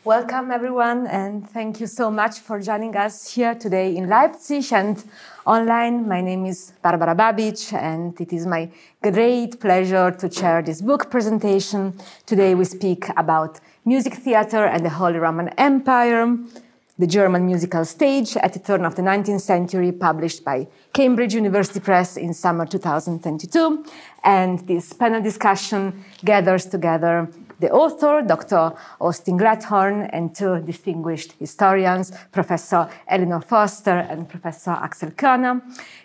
Welcome everyone, and thank you so much for joining us here today in Leipzig and online. My name is Barbara Babić, and it is my great pleasure to chair this book presentation. Today we speak about music theatre and the Holy Roman Empire, the German musical stage at the turn of the 19th century, published by Cambridge University Press in summer 2022. And this panel discussion gathers together the author, Dr. Austin Glatthorn, and two distinguished historians, Professor Ellinor Forster and Professor Axel Körner.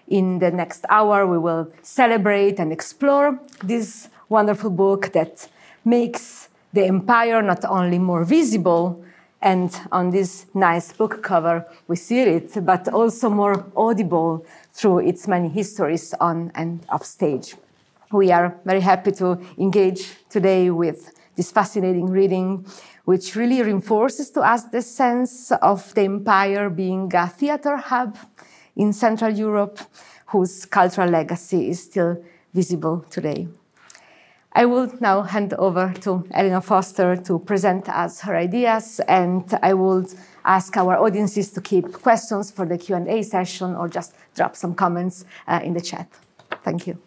In the next hour, we will celebrate and explore this wonderful book that makes the empire not only more visible, and on this nice book cover we see it, but also more audible through its many histories on and off stage. We are very happy to engage today with this fascinating reading, which really reinforces to us the sense of the empire being a theatre hub in Central Europe, whose cultural legacy is still visible today. I will now hand over to Ellinor Forster to present us her ideas, and I would ask our audiences to keep questions for the Q&A session or just drop some comments in the chat. Thank you.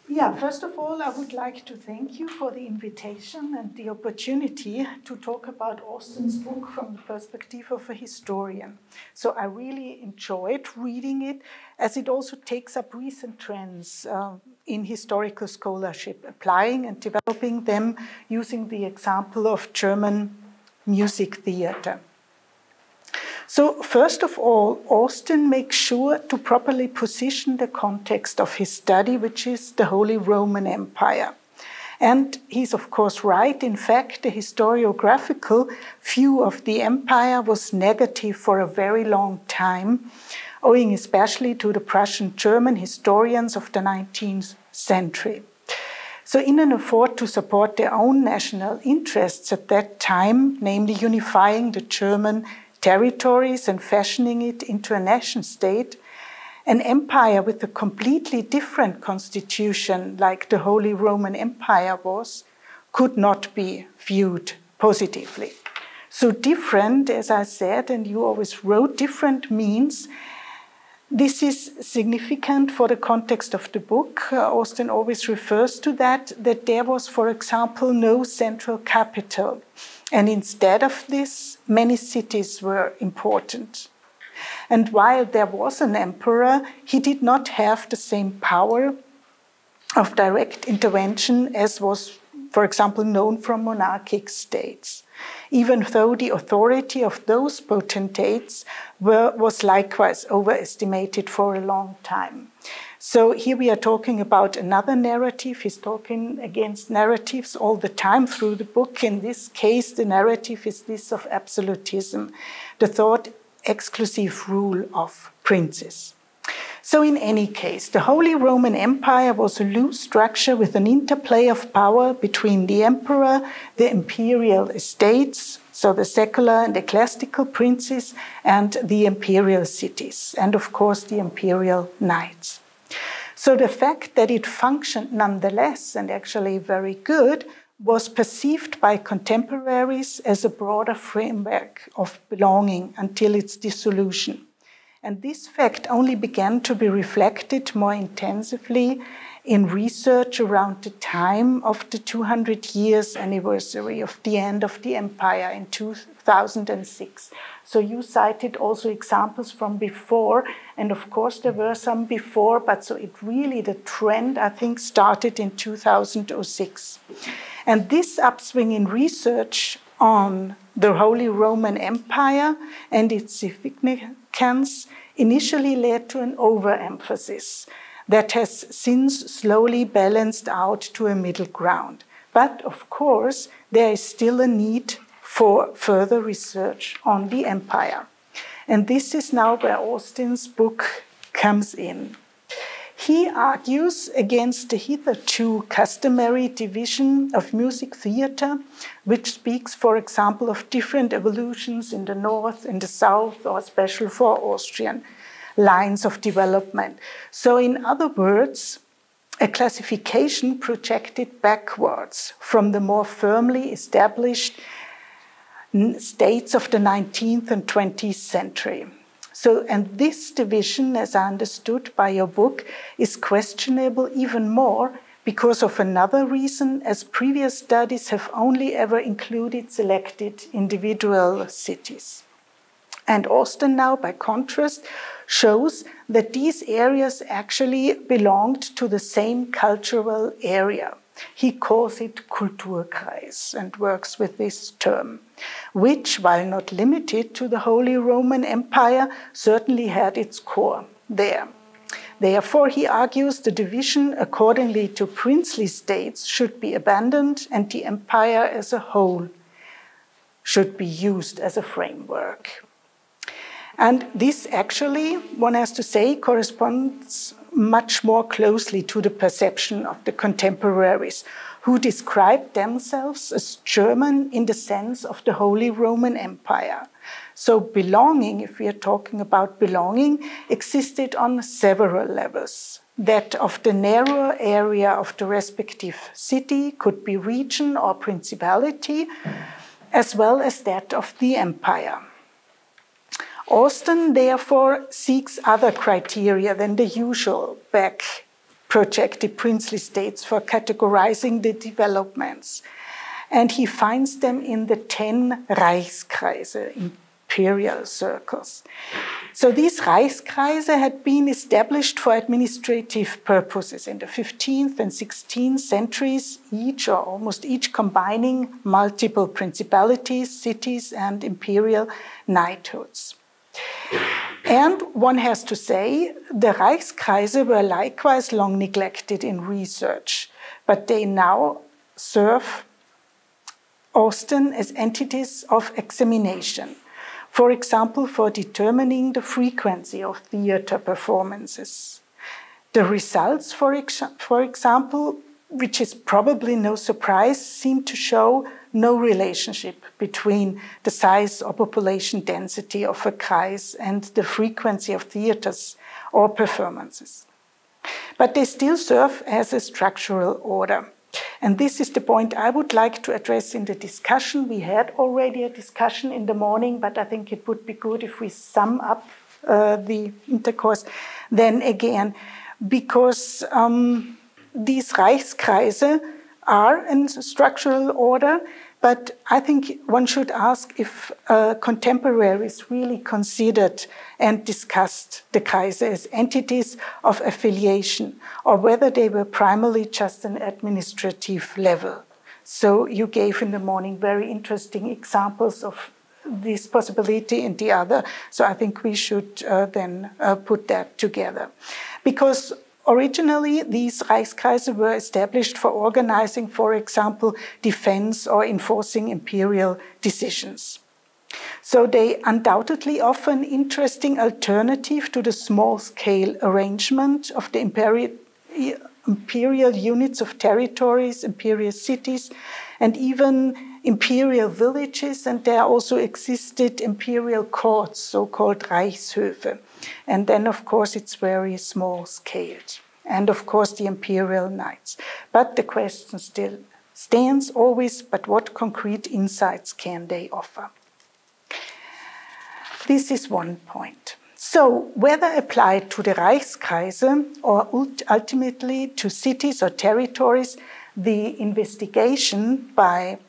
Yeah, first of all, I would like to thank you for the invitation and the opportunity to talk about Austin's book from the perspective of a historian. So I really enjoyed reading it, as it also takes up recent trends in historical scholarship, applying and developing them using the example of German music theatre. So first of all, Austin makes sure to properly position the context of his study, which is the Holy Roman Empire. And he's of course right. In fact, the historiographical view of the empire was negative for a very long time, owing especially to the Prussian-German historians of the 19th century. So in an effort to support their own national interests at that time, namely unifying the German territories and fashioning it into a nation-state, an empire with a completely different constitution, like the Holy Roman Empire was, could not be viewed positively. So different, as I said, and you always wrote, different means this is significant for the context of the book. Austin always refers to that there was, for example, no central capital. And instead of this, many cities were important. And while there was an emperor, he did not have the same power of direct intervention as was, for example, known from monarchic states, even though the authority of those potentates was likewise overestimated for a long time. So here we are talking about another narrative. He's talking against narratives all the time through the book. In this case, the narrative is this of absolutism, the thought exclusive rule of princes. So in any case, the Holy Roman Empire was a loose structure with an interplay of power between the emperor, the imperial estates, so the secular and ecclesiastical princes, and the imperial cities, and of course the imperial knights. So the fact that it functioned nonetheless, and actually very good, was perceived by contemporaries as a broader framework of belonging until its dissolution. And this fact only began to be reflected more intensively in research around the time of the 200 years anniversary of the end of the empire in 2006. So you cited also examples from before, and of course there were some before, but so it really, the trend, I think, started in 2006. And this upswing in research on the Holy Roman Empire and its significance initially led to an overemphasis that has since slowly balanced out to a middle ground. But of course, there is still a need for further research on the empire. And this is now where Austin's book comes in. He argues against the hitherto customary division of music theatre, which speaks, for example, of different evolutions in the north, in the south, or special for Austrian lines of development. So in other words, a classification projected backwards from the more firmly established states of the 19th and 20th century. So, and this division, as I understood by your book, is questionable even more because of another reason, as previous studies have only ever included selected individual cities. And Austin now, by contrast, shows that these areas actually belonged to the same cultural area. He calls it Kulturkreis and works with this term, which, while not limited to the Holy Roman Empire, certainly had its core there. Therefore, he argues the division accordingly to princely states should be abandoned and the empire as a whole should be used as a framework. And this actually, one has to say, corresponds much more closely to the perception of the contemporaries, who described themselves as German in the sense of the Holy Roman Empire. So belonging, if we are talking about belonging, existed on several levels. That of the narrower area of the respective city could be region or principality, as well as that of the empire. Austin, therefore, seeks other criteria than the usual back-projected princely states for categorizing the developments. And he finds them in the 10 Reichskreise, imperial circles. So these Reichskreise had been established for administrative purposes in the 15th and 16th centuries, each or almost each combining multiple principalities, cities, and imperial knighthoods. And one has to say, the Reichskreise were likewise long neglected in research, but they now serve Austin as entities of examination. For example, for determining the frequency of theater performances. The results, for example, which is probably no surprise, seem to show no relationship between the size or population density of a kreis and the frequency of theaters or performances. But they still serve as a structural order. And this is the point I would like to address in the discussion. We had already a discussion in the morning, but I think it would be good if we sum up the intercourse then again, because these Reichskreise are in structural order, but I think one should ask if contemporaries really considered and discussed the Kreise as entities of affiliation, or whether they were primarily just an administrative level. So you gave in the morning very interesting examples of this possibility and the other. So I think we should then put that together. Because originally, these Reichskreise were established for organizing, for example, defense or enforcing imperial decisions. So they undoubtedly offer an interesting alternative to the small-scale arrangement of the imperial units of territories, imperial cities, and even imperial villages, and there also existed imperial courts, so-called Reichshöfe. And then, of course, it's very small-scaled. And, of course, the imperial knights. But the question still stands always, but what concrete insights can they offer? This is one point. So, whether applied to the Reichskreise or ultimately to cities or territories, the investigation by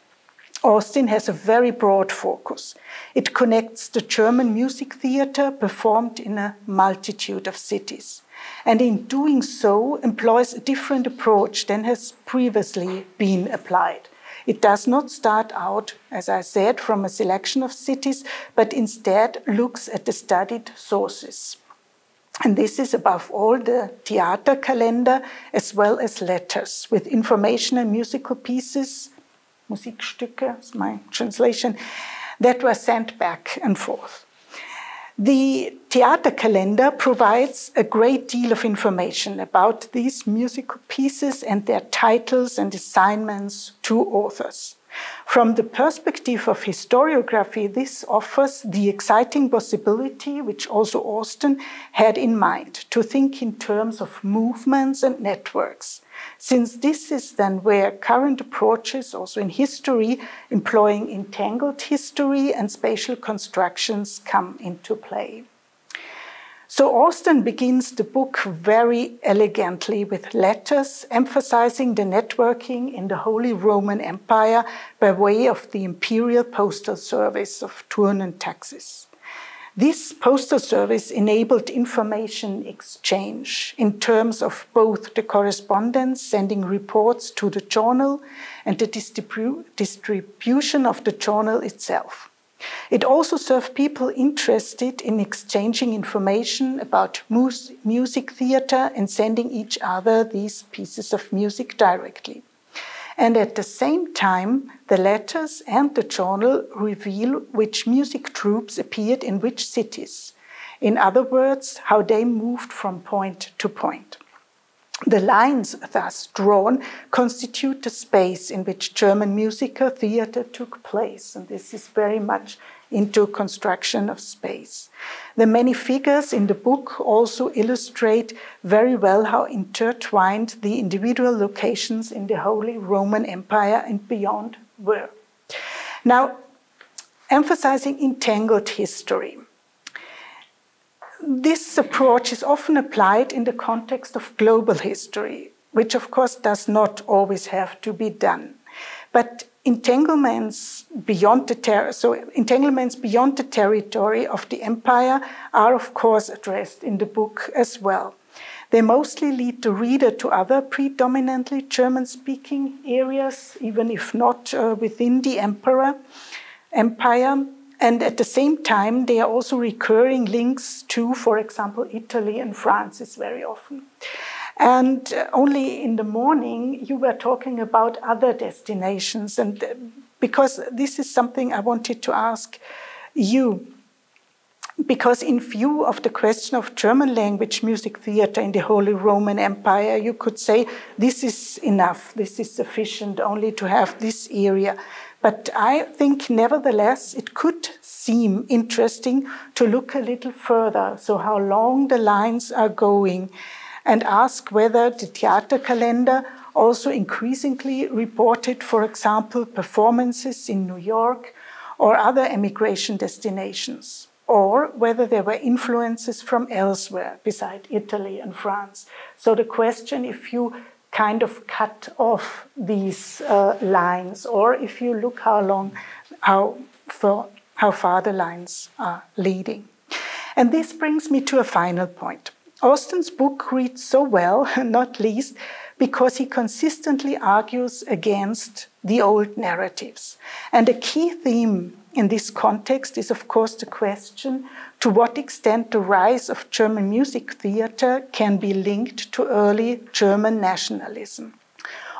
Austin has a very broad focus. It connects the German music theater performed in a multitude of cities, and in doing so employs a different approach than has previously been applied. It does not start out, as I said, from a selection of cities, but instead looks at the studied sources. And this is above all the Theaterkalender as well as letters with information and musical pieces, Musikstücke is my translation, that were sent back and forth. The Theaterkalender provides a great deal of information about these musical pieces and their titles and assignments to authors. From the perspective of historiography, this offers the exciting possibility, which also Austin had in mind, to think in terms of movements and networks, since this is then where current approaches, also in history, employing entangled history and spatial constructions come into play. So Austin begins the book very elegantly with letters emphasizing the networking in the Holy Roman Empire by way of the imperial postal service of Thurn and Taxis. This postal service enabled information exchange in terms of both the correspondence sending reports to the journal and the distribution of the journal itself. It also served people interested in exchanging information about music theater and sending each other these pieces of music directly. And at the same time, the letters and the journal reveal which music troupes appeared in which cities. In other words, how they moved from point to point. The lines thus drawn constitute the space in which German musical theater took place, and this is very much into construction of space. The many figures in the book also illustrate very well how intertwined the individual locations in the Holy Roman Empire and beyond were. Now, emphasizing entangled history. This approach is often applied in the context of global history, which of course does not always have to be done. But entanglements beyond the territory of the empire are of course addressed in the book as well. They mostly lead the reader to other predominantly German-speaking areas, even if not within the empire. And at the same time, they are also recurring links to, for example, Italy and France is very often. And only in the morning, you were talking about other destinations. And because this is something I wanted to ask you, because in view of the question of German language music theater in the Holy Roman Empire, you could say this is enough, this is sufficient only to have this area. But I think, nevertheless, it could seem interesting to look a little further, so how long the lines are going, and ask whether the theater calendar also increasingly reported, for example, performances in New York or other emigration destinations, or whether there were influences from elsewhere, beside Italy and France. So the question, if you kind of cut off these lines, or if you look how far the lines are leading. And this brings me to a final point. Austin's book reads so well, not least because he consistently argues against the old narratives. And a key theme in this context is, of course, the question to what extent the rise of German music theater can be linked to early German nationalism.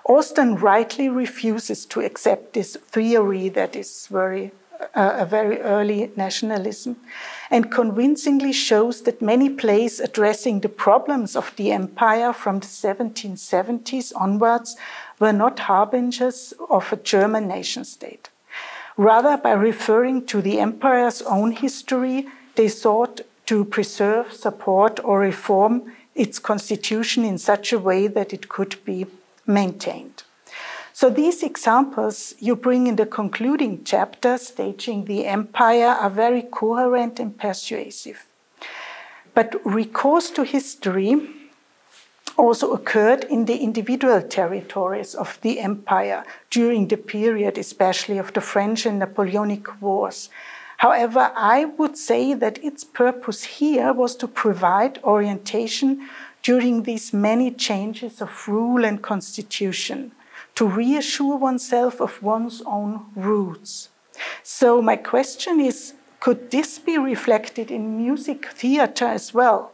Austin rightly refuses to accept this theory that is a very early nationalism, and convincingly shows that many plays addressing the problems of the empire from the 1770s onwards were not harbingers of a German nation-state. Rather, by referring to the empire's own history, they sought to preserve, support, or reform its constitution in such a way that it could be maintained. So these examples you bring in the concluding chapter, staging the empire, are very coherent and persuasive. But recourse to history also occurred in the individual territories of the empire during the period, especially of the French and Napoleonic Wars. However, I would say that its purpose here was to provide orientation during these many changes of rule and constitution, to reassure oneself of one's own roots. So my question is, could this be reflected in music theater as well?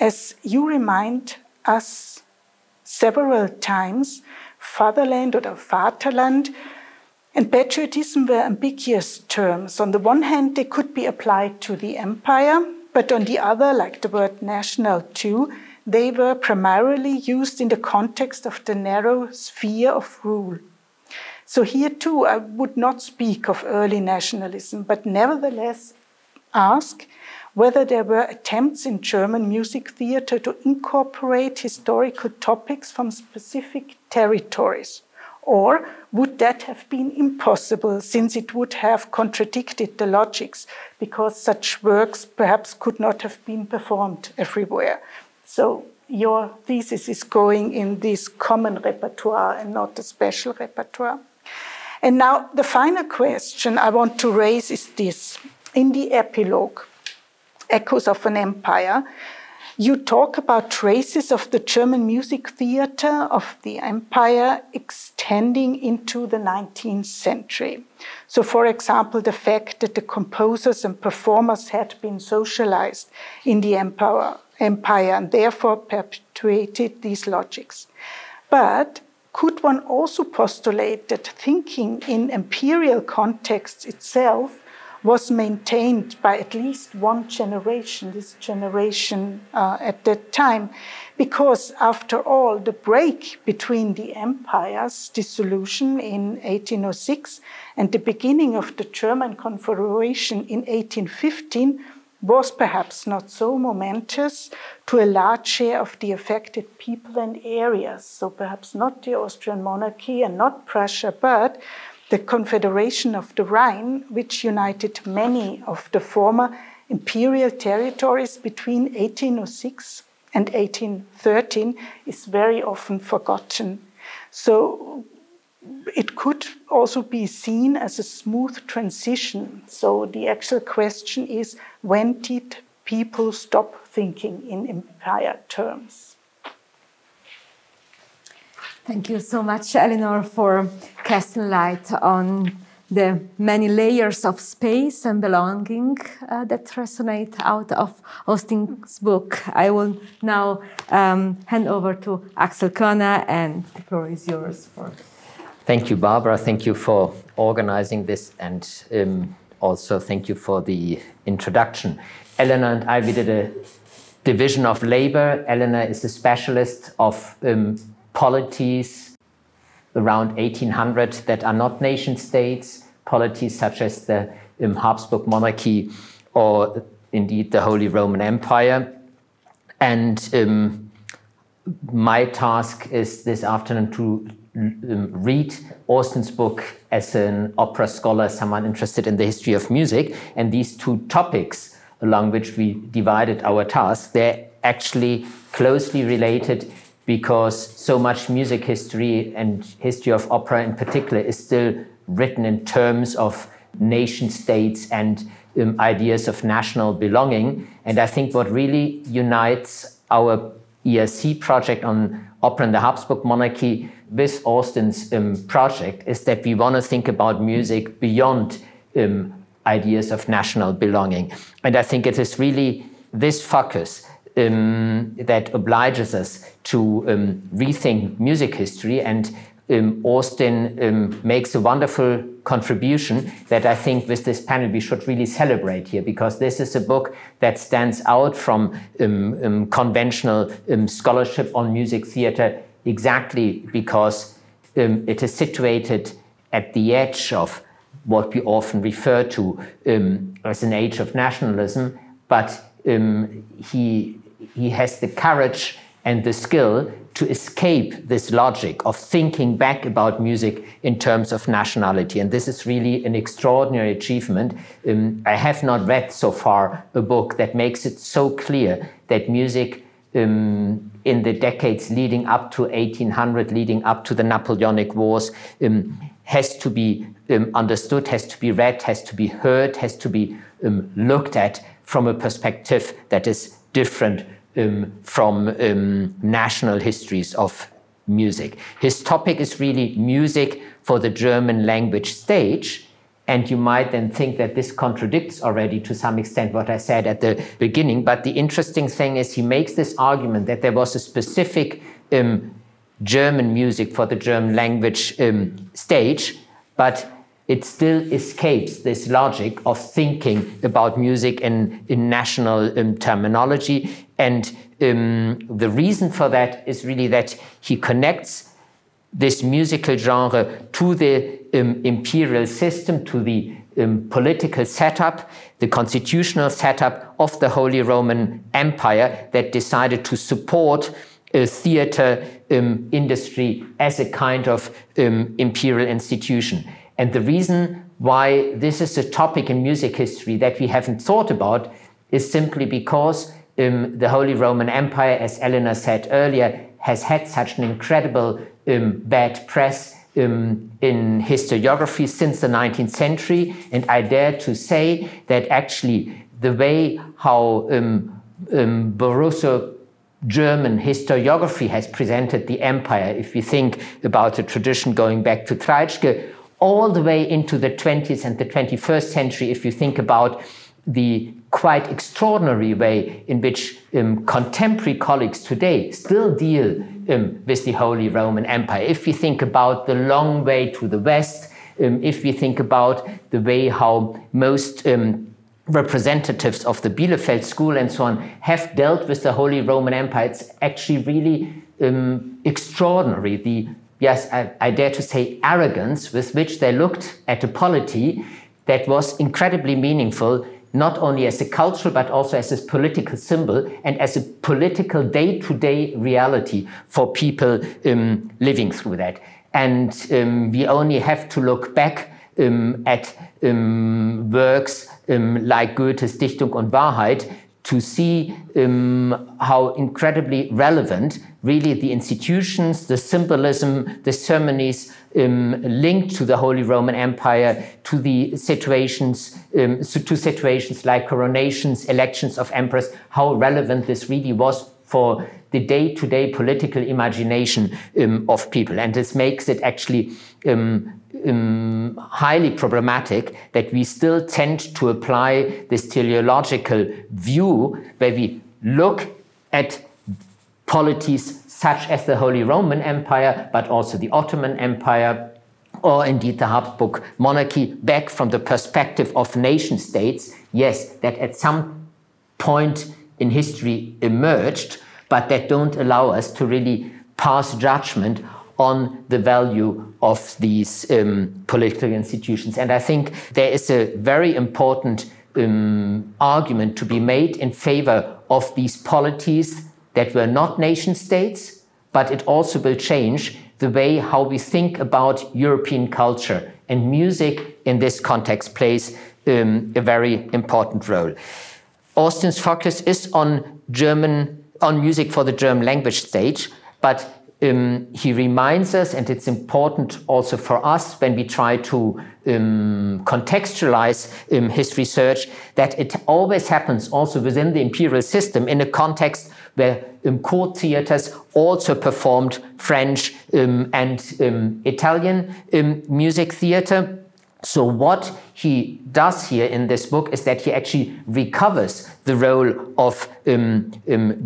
As you remind us several times, fatherland or Vaterland and patriotism were ambiguous terms. On the one hand, they could be applied to the empire, but on the other, like the word national too, they were primarily used in the context of the narrow sphere of rule. So here too, I would not speak of early nationalism, but nevertheless ask whether there were attempts in German music theatre to incorporate historical topics from specific territories. Or would that have been impossible, since it would have contradicted the logics, because such works perhaps could not have been performed everywhere? So your thesis is going in this common repertoire and not the special repertoire. And now the final question I want to raise is this. In the epilogue, Echoes of an Empire, you talk about traces of the German music theatre of the empire extending into the 19th century. So, for example, the fact that the composers and performers had been socialized in the empire and therefore perpetuated these logics. But could one also postulate that thinking in imperial contexts itself was maintained by at least one generation, this generation at that time, because after all, the break between the empire's dissolution in 1806 and the beginning of the German Confederation in 1815 was perhaps not so momentous to a large share of the affected people and areas. So perhaps not the Austrian monarchy and not Prussia, but the Confederation of the Rhine, which united many of the former imperial territories between 1806 and 1813, is very often forgotten. So it could also be seen as a smooth transition. So the actual question is, when did people stop thinking in empire terms? Thank you so much, Ellinor, for casting light on the many layers of space and belonging that resonate out of Austin's book. I will now hand over to Axel Körner, and the floor is yours. Thank you, Barbara. Thank you for organizing this, and also thank you for the introduction. Ellinor and I, we did a division of labor. Ellinor is a specialist of polities around 1800 that are not nation states, polities such as the Habsburg monarchy or indeed the Holy Roman Empire. And my task is this afternoon to read Austin's book as an opera scholar, someone interested in the history of music. And these two topics along which we divided our task, they're actually closely related, because so much music history and history of opera in particular is still written in terms of nation states and ideas of national belonging. And I think what really unites our ERC project on opera and the Habsburg monarchy with Austin's project is that we want to think about music beyond ideas of national belonging. And I think it is really this focus that obliges us to rethink music history, and Austin makes a wonderful contribution that I think with this panel we should really celebrate here, because this is a book that stands out from conventional scholarship on music theatre, exactly because it is situated at the edge of what we often refer to as an age of nationalism, but he has the courage and the skill to escape this logic of thinking back about music in terms of nationality. And this is really an extraordinary achievement. I have not read so far a book that makes it so clear that music in the decades leading up to 1800, leading up to the Napoleonic Wars, has to be understood, has to be read, has to be heard, has to be looked at from a perspective that is different from national histories of music. His topic is really music for the German language stage. And you might then think that this contradicts already to some extent what I said at the beginning. But the interesting thing is he makes this argument that there was a specific German music for the German language stage, but it still escapes this logic of thinking about music in national terminology. And the reason for that is really that he connects this musical genre to the imperial system, to the political setup, the constitutional setup of the Holy Roman Empire, that decided to support theater industry as a kind of imperial institution. And the reason why this is a topic in music history that we haven't thought about is simply because the Holy Roman Empire, as Ellinor said earlier, has had such an incredible bad press in historiography since the 19th century. And I dare to say that actually the way how Borussia German historiography has presented the empire, if we think about the tradition going back to Treitschke, all the way into the 20th and the 21st century, if you think about the quite extraordinary way in which contemporary colleagues today still deal with the Holy Roman Empire. If we think about the long way to the West, if we think about the way how most representatives of the Bielefeld school and so on have dealt with the Holy Roman Empire, it's actually really extraordinary. The, yes, I dare to say, arrogance with which they looked at a polity that was incredibly meaningful, not only as a cultural but also as a political symbol and as a political day-to-day reality for people living through that. And we only have to look back at works like Goethes Dichtung und Wahrheit to see how incredibly relevant really the institutions, the symbolism, the ceremonies linked to the Holy Roman Empire, to the situations, to situations like coronations, elections of emperors, how relevant this really was for the day-to-day political imagination of people. And this makes it actually highly problematic that we still tend to apply this teleological view where we look at polities such as the Holy Roman Empire, but also the Ottoman Empire, or indeed the Habsburg monarchy, back from the perspective of nation states, yes, that at some point in history emerged, but that don't allow us to really pass judgment on the value of these political institutions. And I think there is a very important argument to be made in favor of these polities that were not nation states, but it also will change the way how we think about European culture. And music in this context plays a very important role. Austin's focus is on music for the German language stage, but he reminds us, and it's important also for us when we try to contextualize his research, that it always happens also within the imperial system in a context where court theaters also performed French and Italian music theater. So what he does here in this book is that he actually recovers the role of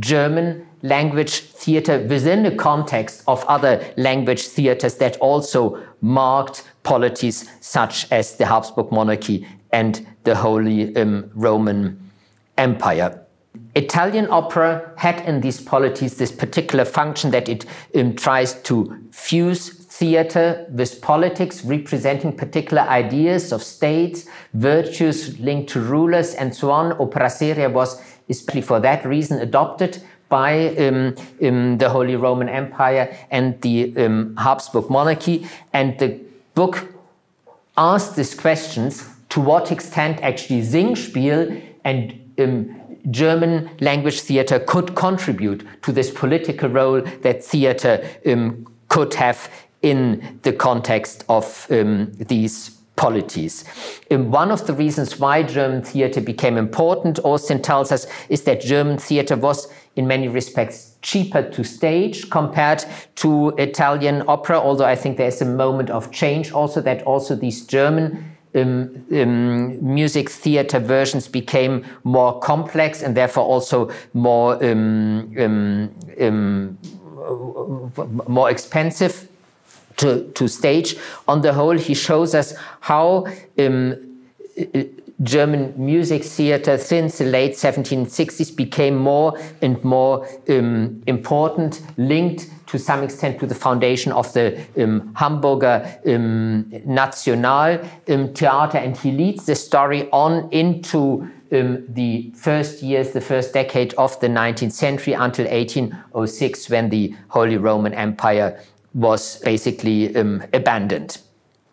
German language theater within the context of other language theaters that also marked polities such as the Habsburg monarchy and the Holy Roman Empire. Italian opera had in these polities this particular function that it tries to fuse theater with politics, representing particular ideas of states, virtues linked to rulers, and so on. Opera seria was especially for that reason adopted by the Holy Roman Empire and the Habsburg monarchy. And the book asks these questions: to what extent actually Singspiel and German language theater could contribute to this political role that theater could have in the context of these polities. One of the reasons why German theater became important, Austin tells us, is that German theater was in many respects cheaper to stage compared to Italian opera, although I think there's a moment of change also, that also these German music theater versions became more complex and therefore also more more expensive to stage. On the whole, he shows us how German music theater since the late 1760s became more and more important, linked to some extent to the foundation of the Hamburger Nationaltheater, and he leads the story on into the first years, the first decade of the 19th century until 1806, when the Holy Roman Empire was basically abandoned.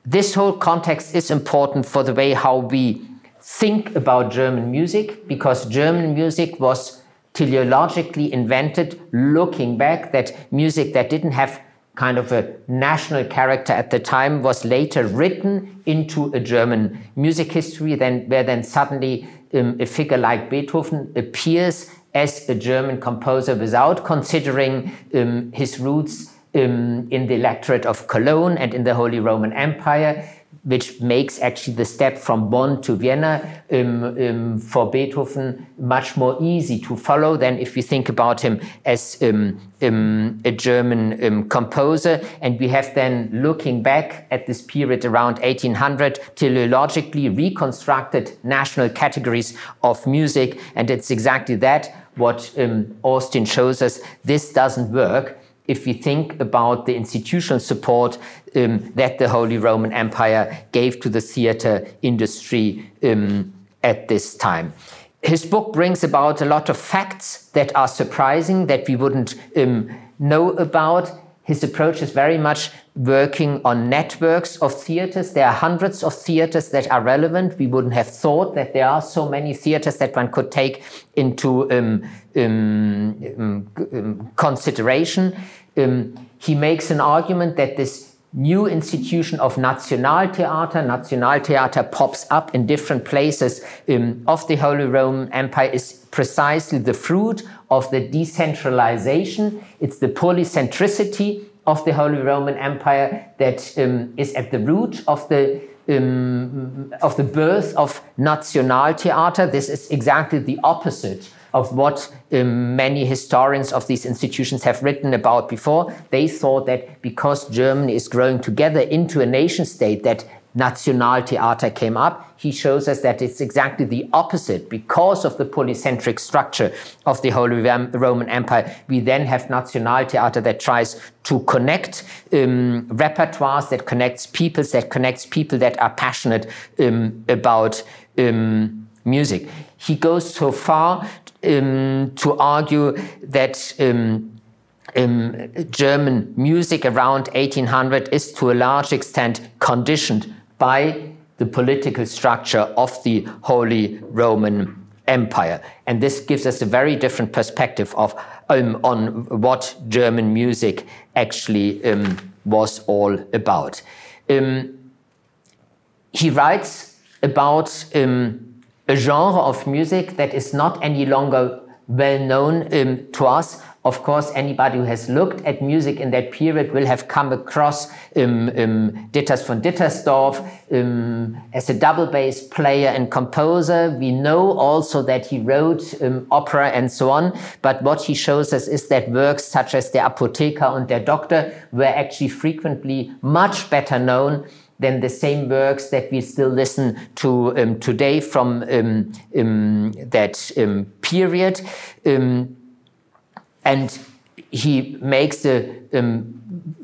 This whole context is important for the way how we think about German music, because German music was teleologically invented looking back, that music that didn't have kind of a national character at the time was later written into a German music history, where then suddenly a figure like Beethoven appears as a German composer without considering his roots in the electorate of Cologne and in the Holy Roman Empire, which makes actually the step from Bonn to Vienna for Beethoven much more easy to follow than if we think about him as a German composer. And we have then, looking back at this period around 1800, teleologically reconstructed national categories of music. And it's exactly that what Austin shows us. This doesn't work if we think about the institutional support that the Holy Roman Empire gave to the theater industry at this time. His book brings about a lot of facts that are surprising, that we wouldn't know about. His approach is very much working on networks of theaters. There are hundreds of theaters that are relevant. We wouldn't have thought that there are so many theaters that one could take into consideration. He makes an argument that this new institution of Nationaltheater pops up in different places of the Holy Roman Empire, is precisely the fruit of the decentralization. It's the polycentricity of the Holy Roman Empire that is at the root of the birth of Nationaltheater. This is exactly the opposite of what many historians of these institutions have written about before. They thought that because Germany is growing together into a nation state, that Nationaltheater came up. He shows us that it's exactly the opposite. Because of the polycentric structure of the Holy Roman Empire, we then have Nationaltheater that tries to connect repertoires, that connects people that are passionate about music. He goes so far to argue that German music around 1800 is to a large extent conditioned by the political structure of the Holy Roman Empire. And this gives us a very different perspective of on what German music actually was all about. He writes about a genre of music that is not any longer well known to us. Of course, anybody who has looked at music in that period will have come across Ditters von Dittersdorf as a double bass player and composer. We know also that he wrote opera and so on, but what he shows us is that works such as Der Apotheker und der Doktor were actually frequently much better known than the same works that we still listen to today from that period. And he makes a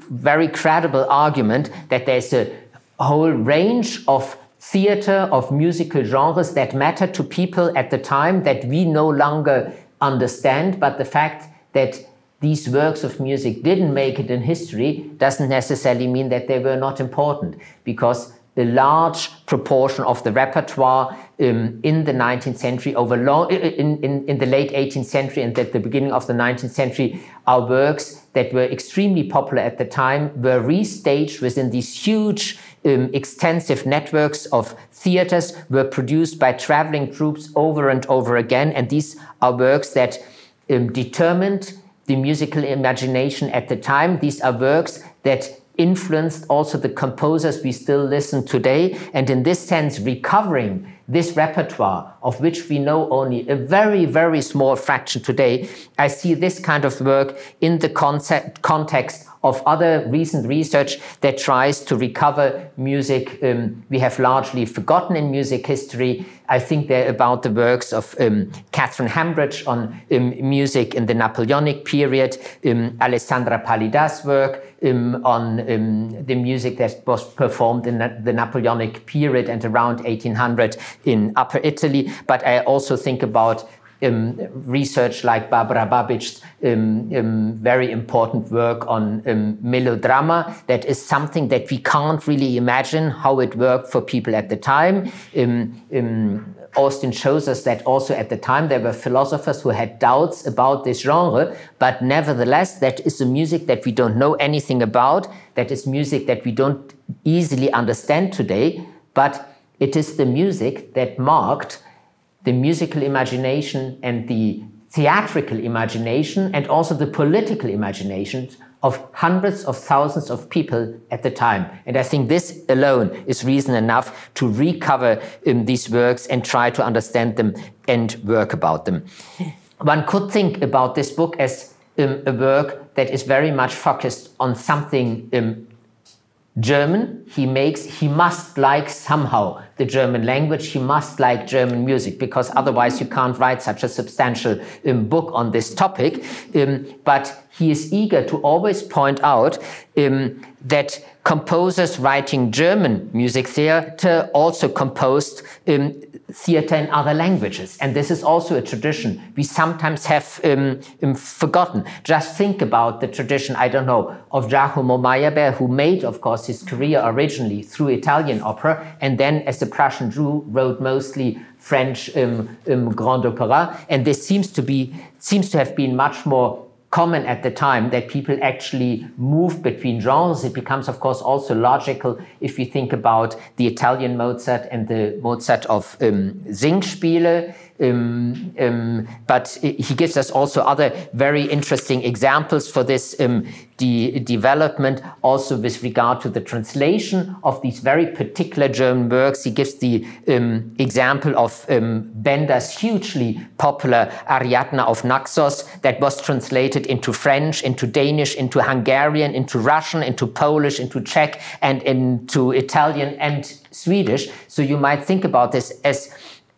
very credible argument that there's a whole range of theater, of musical genres that matter to people at the time that we no longer understand, but the fact that these works of music didn't make it in history doesn't necessarily mean that they were not important, because a large proportion of the repertoire in the 19th century, in the late 18th century and at the beginning of the 19th century, are works that were extremely popular at the time, were restaged within these huge, extensive networks of theaters, were produced by traveling troops over and over again. And these are works that determined the musical imagination at the time. These are works that influenced also the composers we still listen today. And in this sense, recovering this repertoire, of which we know only a very, very small fraction today, I see this kind of work in the context of other recent research that tries to recover music we have largely forgotten in music history. I think they're about the works of Catherine Hambridge on music in the Napoleonic period, Alessandra Palida's work on the music that was performed in the Napoleonic period and around 1800 in Upper Italy. But I also think about research like Barbara Babić's very important work on melodrama. That is something that we can't really imagine how it worked for people at the time. Austin shows us that also at the time there were philosophers who had doubts about this genre, but nevertheless that is a music that we don't know anything about, that is music that we don't easily understand today, but it is the music that marked the musical imagination and the theatrical imagination and also the political imagination of hundreds of thousands of people at the time. And I think this alone is reason enough to recover these works and try to understand them and work about them. One could think about this book as a work that is very much focused on something German. He must like somehow the German language, he must like German music, because otherwise you can't write such a substantial book on this topic. But he is eager to always point out that composers writing German music theatre also composed theatre in other languages. And this is also a tradition we sometimes have forgotten. Just think about the tradition, I don't know, of Giacomo Meyerbeer, who made, of course, his career originally through Italian opera, and then as a Prussian Jew wrote mostly French grand opera. And this seems to have been much more common at the time, that people actually move between genres. It becomes, of course, also logical if you think about the Italian Mozart and the Mozart of Singspiele. But he gives us also other very interesting examples for this development, also with regard to the translation of these very particular German works. He gives the example of Bender's hugely popular Ariadne of Naxos that was translated into French, into Danish, into Hungarian, into Russian, into Polish, into Czech, and into Italian and Swedish. So you might think about this as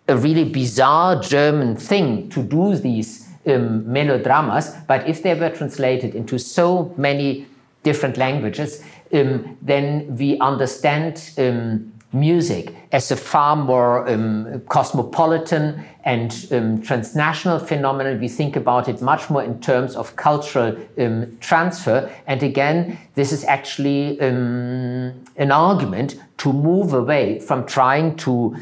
a really bizarre German thing to do these melodramas, but if they were translated into so many different languages, then we understand music as a far more cosmopolitan and transnational phenomenon. We think about it much more in terms of cultural transfer. And again, this is actually an argument to move away from trying to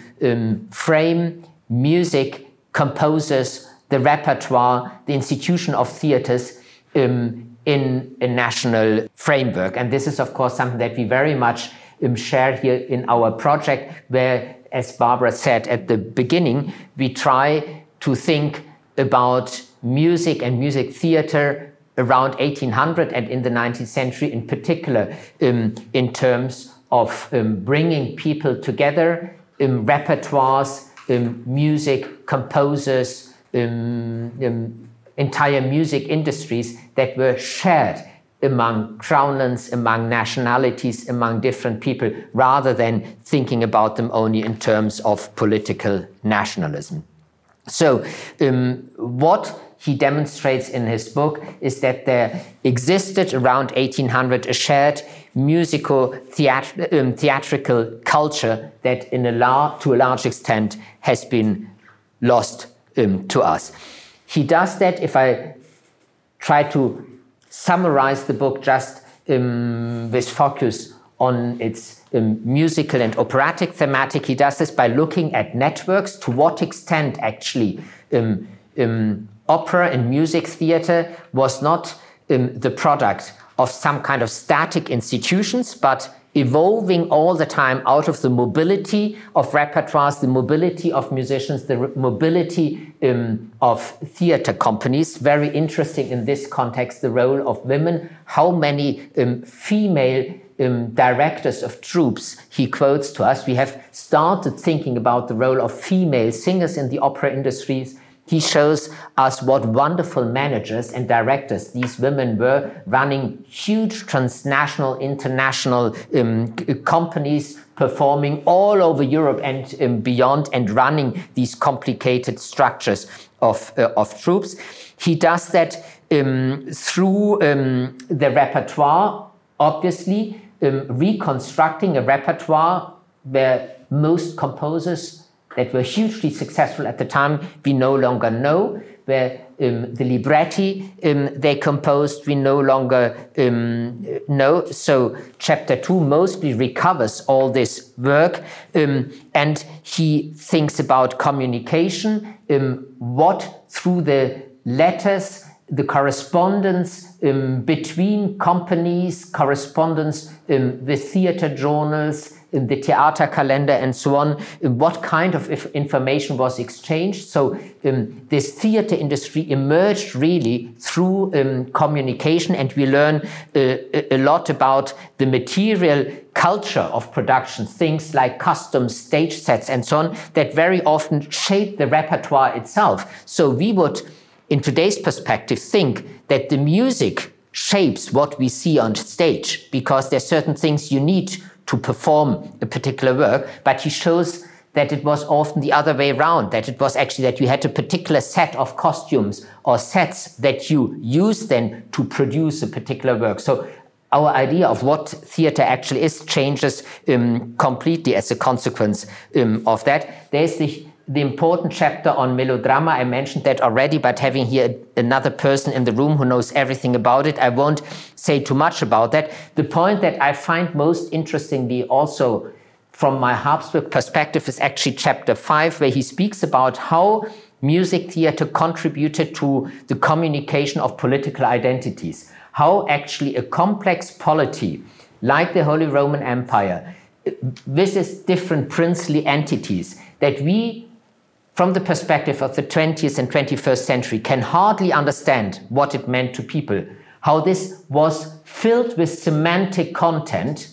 frame music, composers, the repertoire, the institution of theatres in a national framework. And this is, of course, something that we very much share here in our project, where, as Barbara said at the beginning, we try to think about music and music theatre around 1800 and in the 19th century in particular, in terms of bringing people together, repertoires, music, composers, entire music industries that were shared among crownlands, among nationalities, among different people, rather than thinking about them only in terms of political nationalism. So what he demonstrates in his book is that there existed around 1800 a shared musico-theatrical culture that to a large extent has been lost to us. He does that, if I try to summarize the book just with focus on its musical and operatic thematic, he does this by looking at networks, to what extent actually opera and music theatre was not the product of some kind of static institutions, but evolving all the time out of the mobility of repertoires, the mobility of musicians, the mobility of theatre companies. Very interesting in this context, the role of women. How many female directors of troops he quotes to us. We have started thinking about the role of female singers in the opera industries he shows us what wonderful managers and directors these women were, running huge transnational, international companies, performing all over Europe and beyond, and running these complicated structures of troops. He does that through the repertoire, obviously, reconstructing a repertoire where most composers that were hugely successful at the time we no longer know, where the libretti they composed we no longer know. So chapter 2 mostly recovers all this work, and he thinks about communication, what through the letters, the correspondence between companies, correspondence with theater journals, the Theaterkalender and so on, what kind of information was exchanged. So this theater industry emerged really through communication, and we learn a lot about the material culture of production, things like costumes, stage sets and so on, that very often shape the repertoire itself. So we would, in today's perspective, think that the music shapes what we see on stage, because there's certain things you need to perform a particular work, but he shows that it was often the other way around, that it was actually that you had a particular set of costumes or sets that you use then to produce a particular work. So our idea of what theater actually is changes completely as a consequence of that. There's the important chapter on melodrama. I mentioned that already, but having here another person in the room who knows everything about it, I won't say too much about that. The point that I find most interestingly also from my Habsburg perspective is actually chapter 5, where he speaks about how music theater contributed to the communication of political identities, how actually a complex polity like the Holy Roman Empire, with its different princely entities, that we, from the perspective of the 20th and 21st century, can hardly understand what it meant to people, how this was filled with semantic content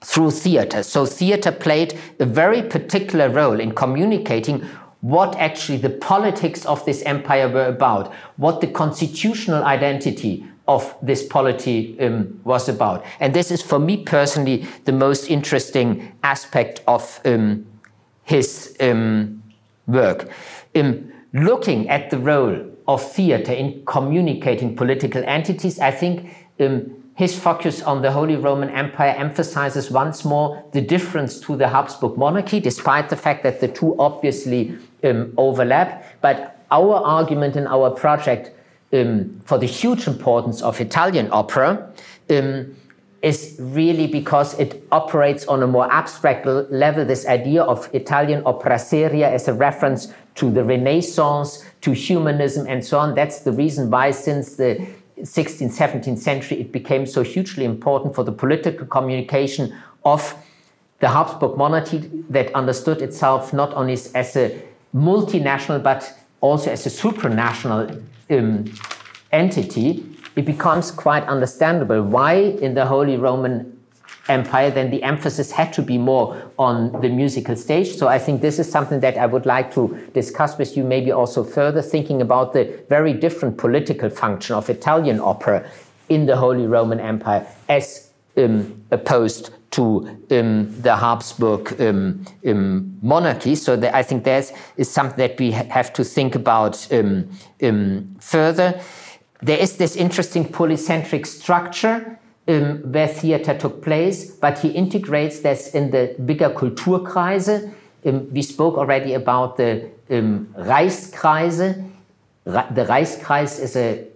through theater. So theater played a very particular role in communicating what actually the politics of this empire were about, what the constitutional identity of this polity was about. And this is, for me personally, the most interesting aspect of his work. Looking at the role of theater in communicating political entities, I think his focus on the Holy Roman Empire emphasizes once more the difference to the Habsburg monarchy, despite the fact that the two obviously overlap. But our argument in our project for the huge importance of Italian opera is really because it operates on a more abstract level, this idea of Italian opera seria as a reference to the Renaissance, to humanism and so on. That's the reason why since the 16th, 17th century it became so hugely important for the political communication of the Habsburg monarchy, that understood itself not only as a multinational but also as a supranational entity. It becomes quite understandable why in the Holy Roman Empire then the emphasis had to be more on the musical stage. So I think this is something that I would like to discuss with you, maybe also further, thinking about the very different political function of Italian opera in the Holy Roman Empire as opposed to the Habsburg monarchy. So I think that is something that we have to think about further. There is this interesting polycentric structure where theater took place, but he integrates this in the bigger Kulturkreise. We spoke already about the Reichskreise. The Reichskreis is a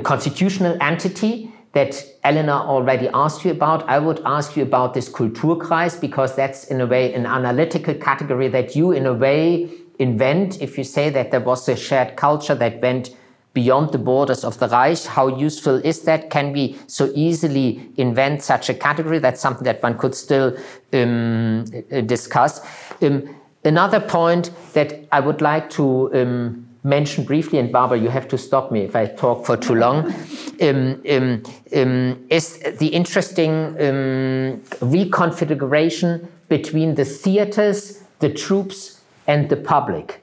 constitutional entity that Ellinor already asked you about. I would ask you about this Kulturkreis, because that's in a way an analytical category that you in a way invent. If you say that there was a shared culture that went beyond the borders of the Reich, how useful is that? Can we so easily invent such a category? That's something that one could still discuss. Another point that I would like to mention briefly, and Barbara, you have to stop me if I talk for too long, is the interesting reconfiguration between the theaters, the troops, and the public.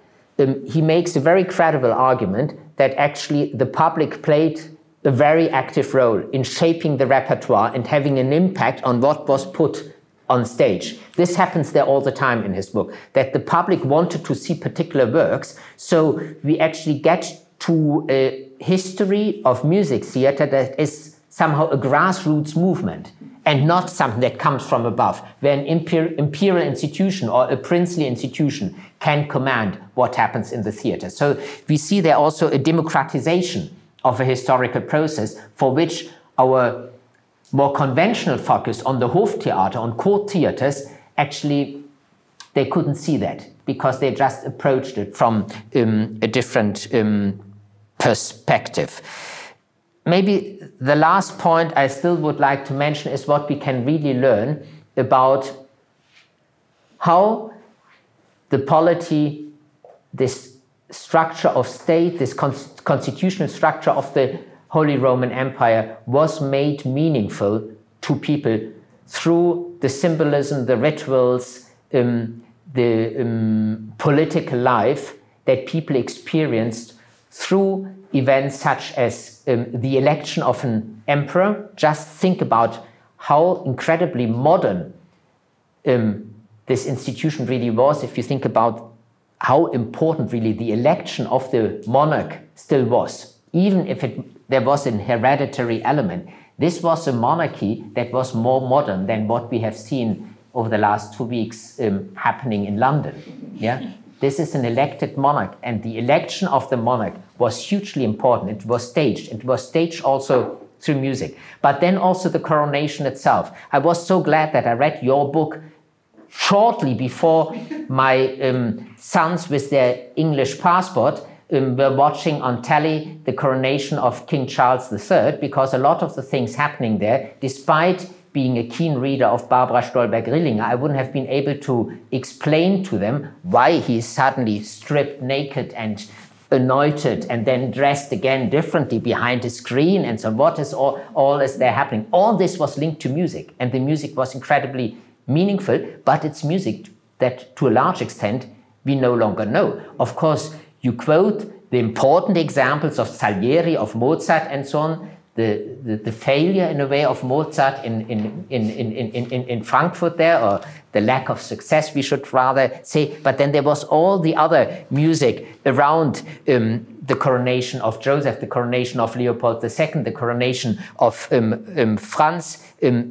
he makes a very credible argument that actually the public played a very active role in shaping the repertoire and having an impact on what was put on stage. This happens there all the time in his book, that the public wanted to see particular works. So we actually get to a history of music theater that is somehow a grassroots movement and not something that comes from above, where an imperial institution or a princely institution can command what happens in the theater. So we see there also a democratization of a historical process for which our more conventional focus on the Hoftheater, on court theaters, actually they couldn't see that because they just approached it from a different perspective. Maybe the last point I still would like to mention is what we can really learn about how the polity, this structure of state, this constitutional structure of the Holy Roman Empire was made meaningful to people through the symbolism, the rituals, the political life that people experienced through events such as the election of an emperor. Just think about how incredibly modern this institution really was. If you think about how important really the election of the monarch still was, even if there was an hereditary element. This was a monarchy that was more modern than what we have seen over the last 2 weeks happening in London. Yeah, this is an elected monarch, and the election of the monarch was hugely important. It was staged. It was staged also through music, but then also the coronation itself. I was so glad that I read your book shortly before my sons with their English passport were watching on telly the coronation of King Charles III, because a lot of the things happening there, despite being a keen reader of Barbara Stolberg-Rillinger, I wouldn't have been able to explain to them why he is suddenly stripped naked and anointed and then dressed again differently behind a screen and so on. What is all is there happening? All this was linked to music, and the music was incredibly meaningful, but it's music that to a large extent we no longer know. Of course, you quote the important examples of Salieri, of Mozart and so on, the failure in a way of Mozart in Frankfurt there, or the lack of success we should rather say, but then there was all the other music around the coronation of Joseph, the coronation of Leopold II, the coronation of Franz II,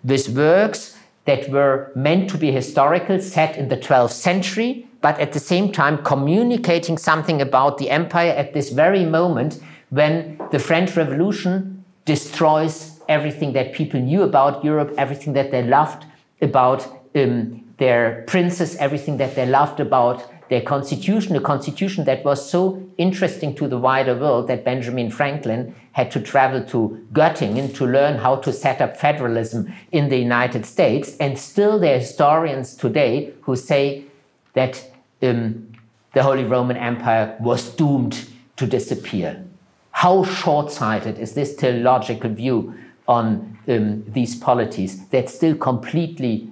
with works that were meant to be historical, set in the 12th century, but at the same time communicating something about the empire at this very moment when the French Revolution destroys everything that people knew about Europe, everything that they loved about their princes, everything that they loved about their constitution, a constitution that was so interesting to the wider world that Benjamin Franklin had to travel to Göttingen to learn how to set up federalism in the United States. And still there are historians today who say that the Holy Roman Empire was doomed to disappear. How short-sighted is this theological view on these polities that still completely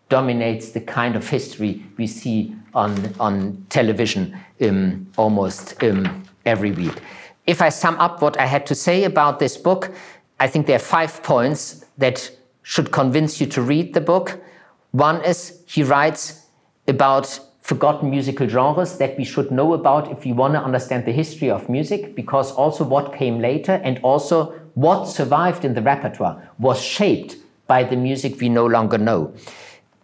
dominates the kind of history we see on television almost every week. If I sum up what I had to say about this book, I think there are 5 points that should convince you to read the book. One is he writes about forgotten musical genres that we should know about if we want to understand the history of music, because also what came later and also what survived in the repertoire was shaped by the music we no longer know.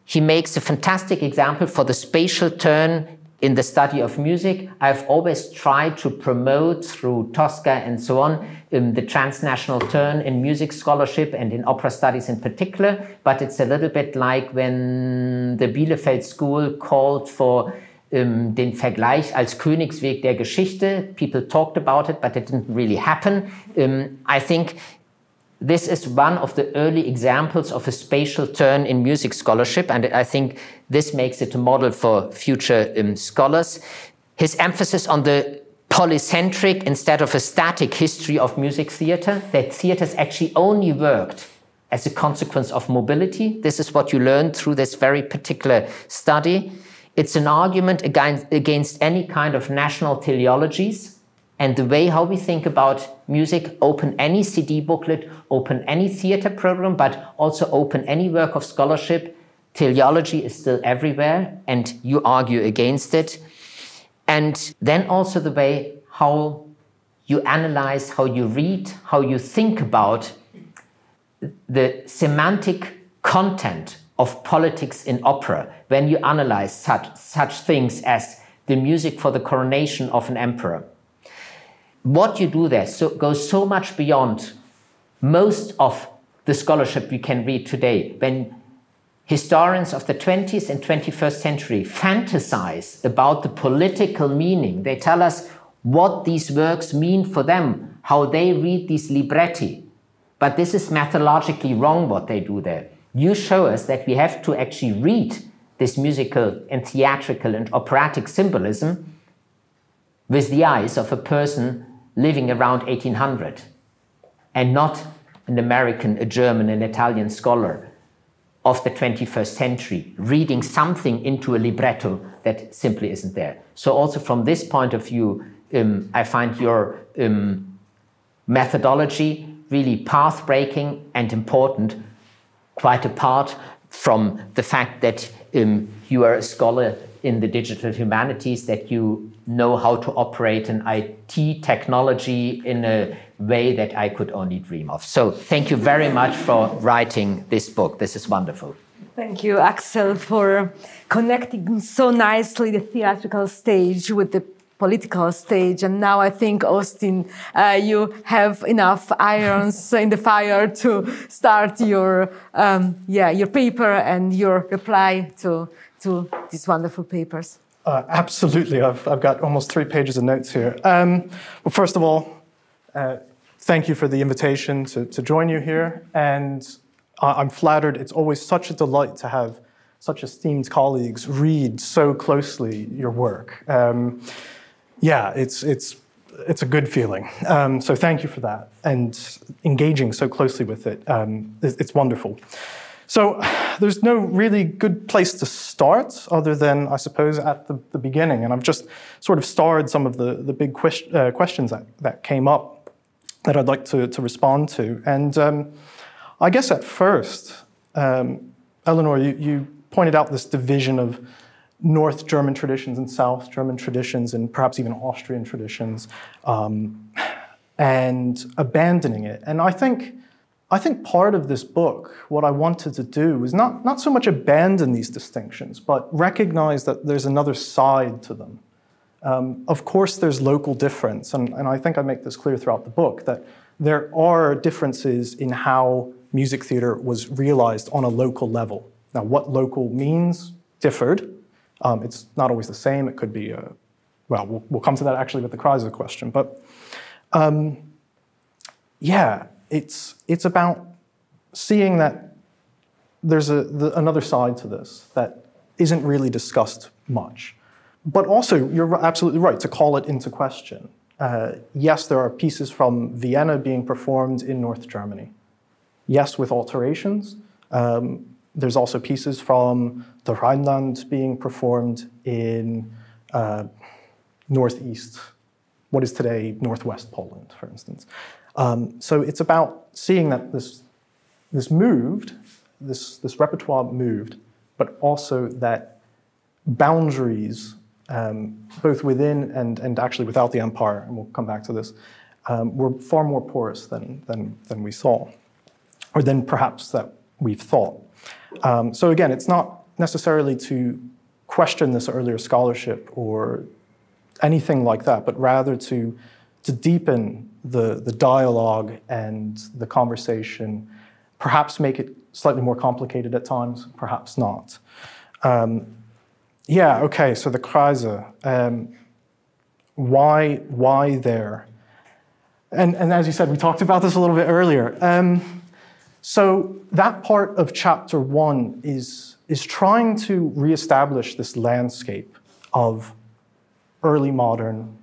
He makes a fantastic example for the spatial turn in the study of music. I've always tried to promote through Tosca and so on the transnational turn in music scholarship and in opera studies in particular, but it's a little bit like when the Bielefeld School called for den Vergleich als Königsweg der Geschichte. People talked about it, but it didn't really happen. I think this is one of the early examples of a spatial turn in music scholarship, and I think this makes it a model for future scholars. His emphasis on the polycentric instead of a static history of music theater, that theaters actually only worked as a consequence of mobility. This is what you learn through this very particular study. It's an argument against any kind of national teleologies and the way how we think about music. Open any CD booklet, open any theater program, but also open any work of scholarship. Teleology is still everywhere, and you argue against it. And then also the way how you analyze, how you read, how you think about the semantic content of politics in opera when you analyze such things as the music for the coronation of an emperor. What you do there goes so much beyond most of the scholarship you can read today. When historians of the 20th and 21st century fantasize about the political meaning, they tell us what these works mean for them, how they read these libretti. But this is methodologically wrong what they do there. You show us that we have to actually read this musical and theatrical and operatic symbolism with the eyes of a person living around 1800 and not an American, a German, an Italian scholar of the 21st century reading something into a libretto that simply isn't there. So also from this point of view, I find your methodology really path-breaking and important, quite apart from the fact that you are a scholar in the digital humanities, that you know how to operate an IT technology in a way that I could only dream of. So thank you very much for writing this book. This is wonderful. Thank you, Axel, for connecting so nicely the theatrical stage with the political stage. And now I think, Austin, you have enough irons in the fire to start your paper and your reply to these wonderful papers. Absolutely. I've got almost 3 pages of notes here. Well, first of all, thank you for the invitation to join you here. And I'm flattered. It's always such a delight to have such esteemed colleagues read so closely your work. Yeah, it's a good feeling. So thank you for that. And engaging so closely with it, it's wonderful. So there's no really good place to start other than, I suppose, at the beginning. And I've just sort of starred some of the big questions that came up that I'd like to respond to. And I guess at first, Ellinor, you pointed out this division of North German traditions and South German traditions and perhaps even Austrian traditions, and abandoning it. And I think part of this book, what I wanted to do was not so much abandon these distinctions, but recognize that there's another side to them. Of course, there's local difference, and I think I make this clear throughout the book, that there are differences in how music theater was realized on a local level. Now, what local means differed. It's not always the same. It could be, well, we'll come to that actually with the Kreise question. But yeah, it's about seeing that there's another side to this that isn't really discussed much. But also, you're absolutely right to call it into question. Yes, there are pieces from Vienna being performed in North Germany. Yes, with alterations. There's also pieces from the Rhineland being performed in northeast, what is today northwest Poland, for instance. So it's about seeing that this moved, this repertoire moved, but also that boundaries, both within and actually without the empire, and we'll come back to this, were far more porous than we saw, or than perhaps that we've thought. So again, it's not necessarily to question this earlier scholarship or anything like that, but rather to deepen the dialogue and the conversation, perhaps make it slightly more complicated at times, perhaps not. Yeah, okay, so the Kreise, why there? And as you said, we talked about this a little bit earlier. So that part of chapter 1 is trying to reestablish this landscape of early modern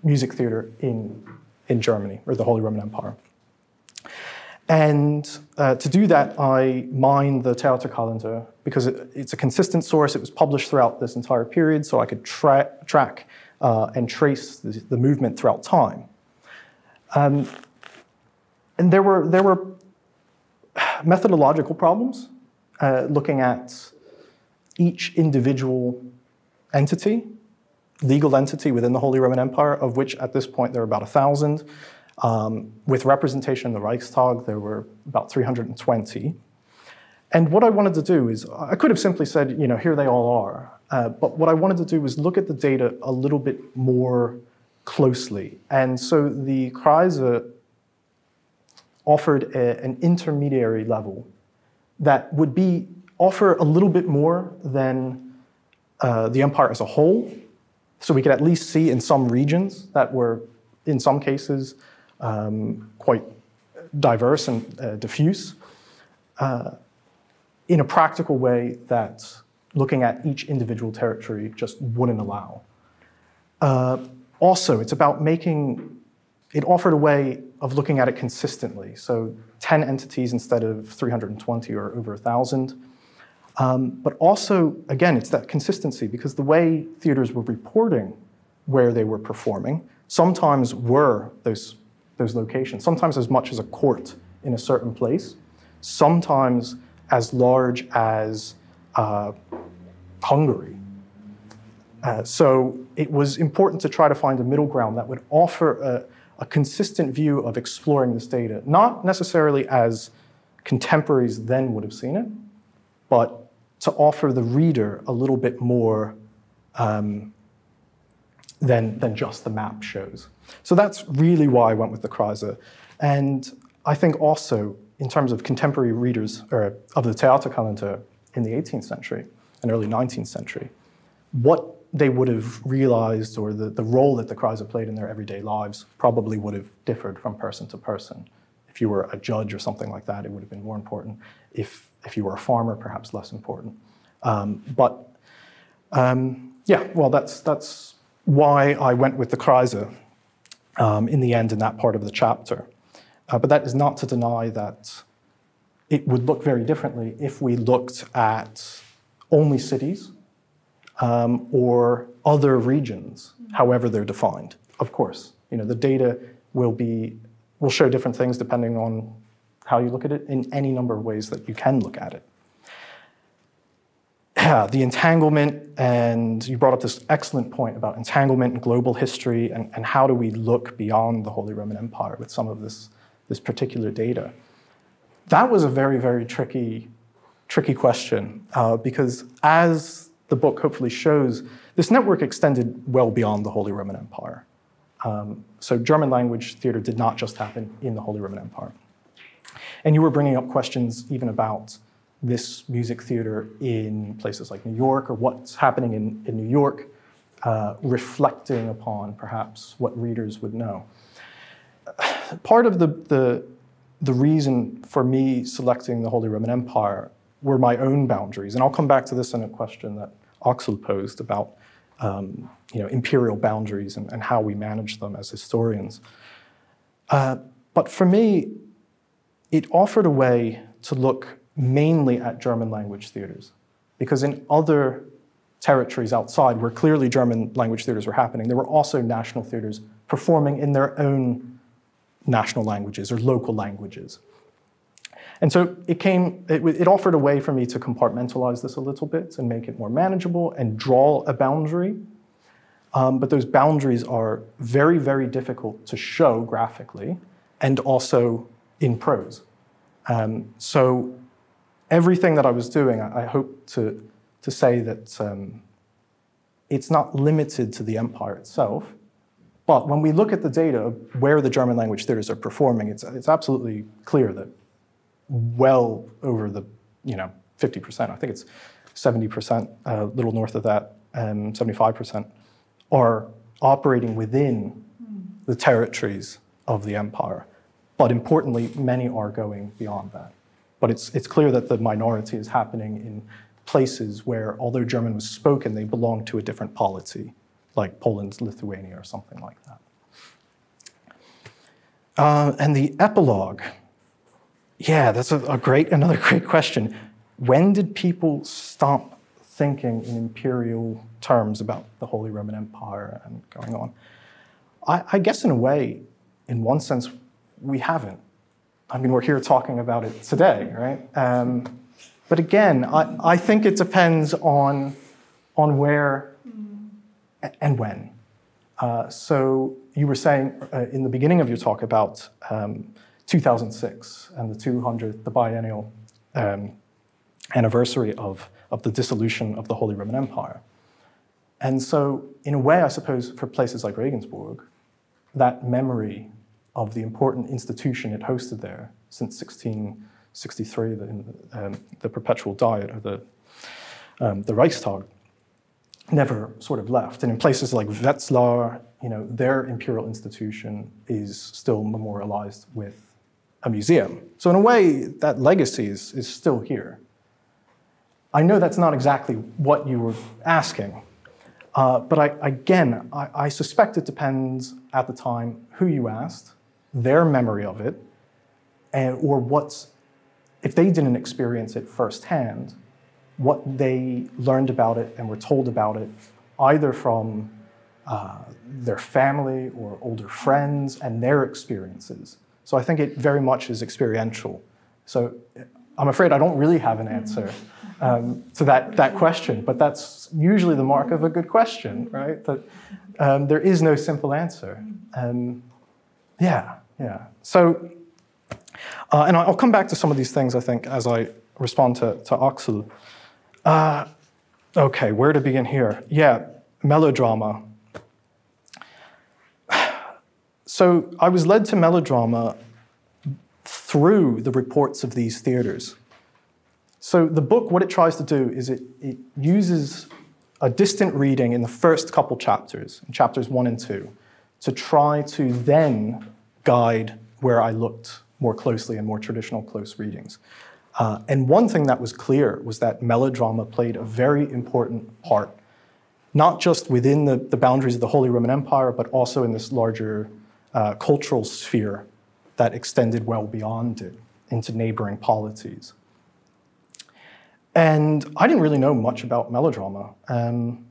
music theater in Germany, or the Holy Roman Empire. And to do that, I mined the Theaterkalender because it's a consistent source. It was published throughout this entire period, so I could track and trace the movement throughout time. And there were methodological problems looking at each individual entity, legal entity within the Holy Roman Empire, of which at this point there were about 1,000. With representation in the Reichstag, there were about 320. And what I wanted to do is, I could have simply said, you know, here they all are. But what I wanted to do was look at the data a little bit more closely. And so the Kreise offered an intermediary level that would offer a little bit more than the empire as a whole. So we could at least see in some regions that were, in some cases, quite diverse and diffuse, in a practical way that looking at each individual territory just wouldn't allow. Also, it's about it offered a way of looking at it consistently. So 10 entities instead of 320 or over 1,000. But also, again, it's that consistency, because the way theaters were reporting where they were performing sometimes were those locations, sometimes as much as a court in a certain place, sometimes as large as Hungary. So it was important to try to find a middle ground that would offer a consistent view of exploring this data, not necessarily as contemporaries then would have seen it, but to offer the reader a little bit more than just the map shows. So that's really why I went with the Kreise. And I think also, in terms of contemporary readers or of the Theaterkalender in the 18th century and early 19th century, what they would have realized, or the role that the Kreise played in their everyday lives, probably would have differed from person to person. If you were a judge or something like that, it would have been more important. If you were a farmer, perhaps less important. Yeah, well, that's why I went with the Kreise in the end in that part of the chapter. But that is not to deny that it would look very differently if we looked at only cities or other regions, however they're defined. Of course, you know, the data will show different things depending on how you look at it in any number of ways that you can look at it. The entanglement, and you brought up this excellent point about entanglement and global history, and how do we look beyond the Holy Roman Empire with some of this particular data. That was a very, very tricky question, because as the book hopefully shows, this network extended well beyond the Holy Roman Empire. So German language theater did not just happen in the Holy Roman Empire. And you were bringing up questions even about this music theater in places like New York, or what's happening in New York, reflecting upon perhaps what readers would know. Part of the reason for me selecting the Holy Roman Empire were my own boundaries. And I'll come back to this in a question that Axel posed about imperial boundaries and how we manage them as historians. But for me, it offered a way to look mainly at German language theaters, because in other territories outside where clearly German language theaters were happening, there were also national theaters performing in their own national languages or local languages. And so it offered a way for me to compartmentalize this a little bit and make it more manageable and draw a boundary. But those boundaries are very, very difficult to show graphically and also in prose. So everything that I was doing, I hope to say that it's not limited to the empire itself. But when we look at the data of where the German language theaters are performing, it's absolutely clear that well over the 50%, I think it's 70%, a little north of that, 75%, are operating within the territories of the empire. But importantly, many are going beyond that. But it's clear that the minority is happening in places where, although German was spoken, they belong to a different polity, like Poland, Lithuania, or something like that. And the epilogue Yeah, that's another great question. When did people stop thinking in imperial terms about the Holy Roman Empire and going on? I guess in a way, in one sense, we haven't. I mean, we're here talking about it today, right? But again, I think it depends on where and when. So you were saying in the beginning of your talk about 2006 and the biennial anniversary of the dissolution of the Holy Roman Empire. And so in a way, I suppose, for places like Regensburg, that memory of the important institution it hosted there since 1663, the Perpetual Diet, or the Reichstag, never sort of left. And in places like Wetzlar, their imperial institution is still memorialized with a museum. So in a way, that legacy is still here. I know that's not exactly what you were asking, but I suspect it depends at the time who you asked, their memory of it, or if they didn't experience it firsthand, what they learned about it and were told about it, either from their family or older friends and their experiences. So I think it very much is experiential. So I'm afraid I don't really have an answer to that question, but that's usually the mark of a good question, right? That there is no simple answer. Yeah. So, and I'll come back to some of these things, I think, as I respond to Axel. Okay, where to begin here? Yeah, melodrama. So I was led to melodrama through the reports of these theaters. So the book, what it tries to do is it uses a distant reading in the first couple chapters, in chapters 1 and 2, to try to then guide where I looked more closely in more traditional close readings. And one thing that was clear was that melodrama played a very important part, not just within the boundaries of the Holy Roman Empire, but also in this larger cultural sphere that extended well beyond it into neighboring polities. And I didn't really know much about melodrama. And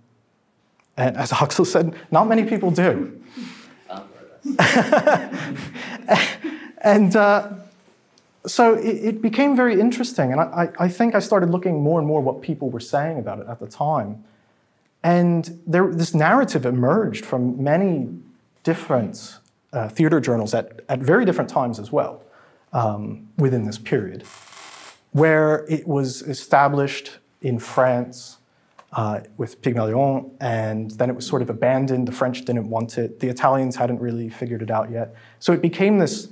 as Axel said, not many people do. And so it became very interesting. And I think I started looking more and more what people were saying about it at the time. And this narrative emerged from many different theater journals at very different times as well within this period, where it was established in France with Pygmalion, and then it was sort of abandoned. The French didn't want it. The Italians hadn't really figured it out yet. So it became this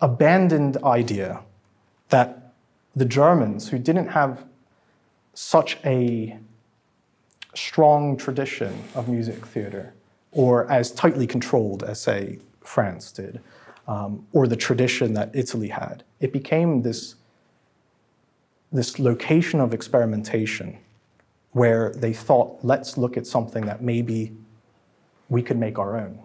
abandoned idea that the Germans, who didn't have such a strong tradition of music theater, or as tightly controlled as, say, France did, or the tradition that Italy had, it became this location of experimentation where they thought, let's look at something that maybe we could make our own.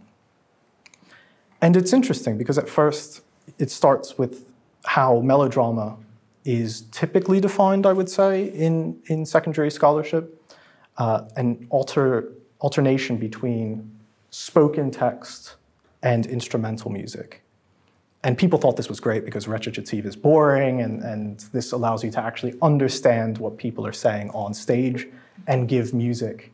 And it's interesting because at first it starts with how melodrama is typically defined, I would say, in secondary scholarship, an alternation between spoken text and instrumental music. And people thought this was great because recitative is boring, and this allows you to actually understand what people are saying on stage and give music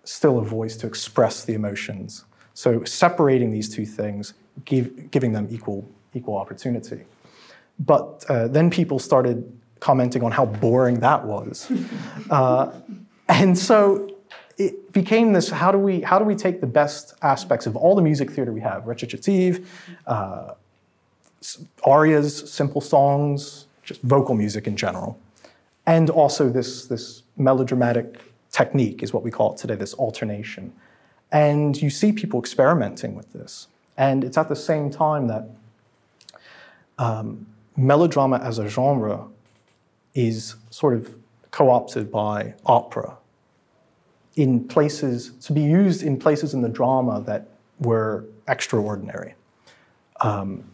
still a voice to express the emotions. So separating these two things, giving them equal opportunity. But then people started commenting on how boring that was. And so it became this, how do we take the best aspects of all the music theater we have, recitative, arias, simple songs, just vocal music in general, and also this melodramatic technique is what we call it today, this alternation. And you see people experimenting with this. And it's at the same time that melodrama as a genre is sort of co-opted by opera in places, to be used in places in the drama that were extraordinary.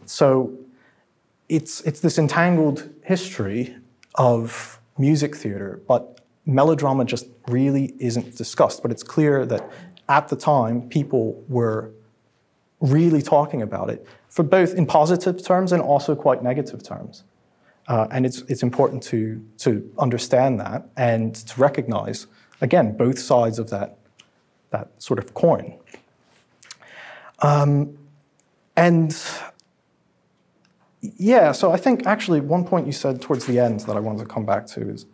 So it's this entangled history of music theater, but melodrama just really isn't discussed. But it's clear that at the time, people were really talking about it, for both in positive terms and also quite negative terms. And it's important to understand that and to recognize, again, both sides of that sort of coin. And yeah, so I think actually one point you said towards the end that I wanted to come back to is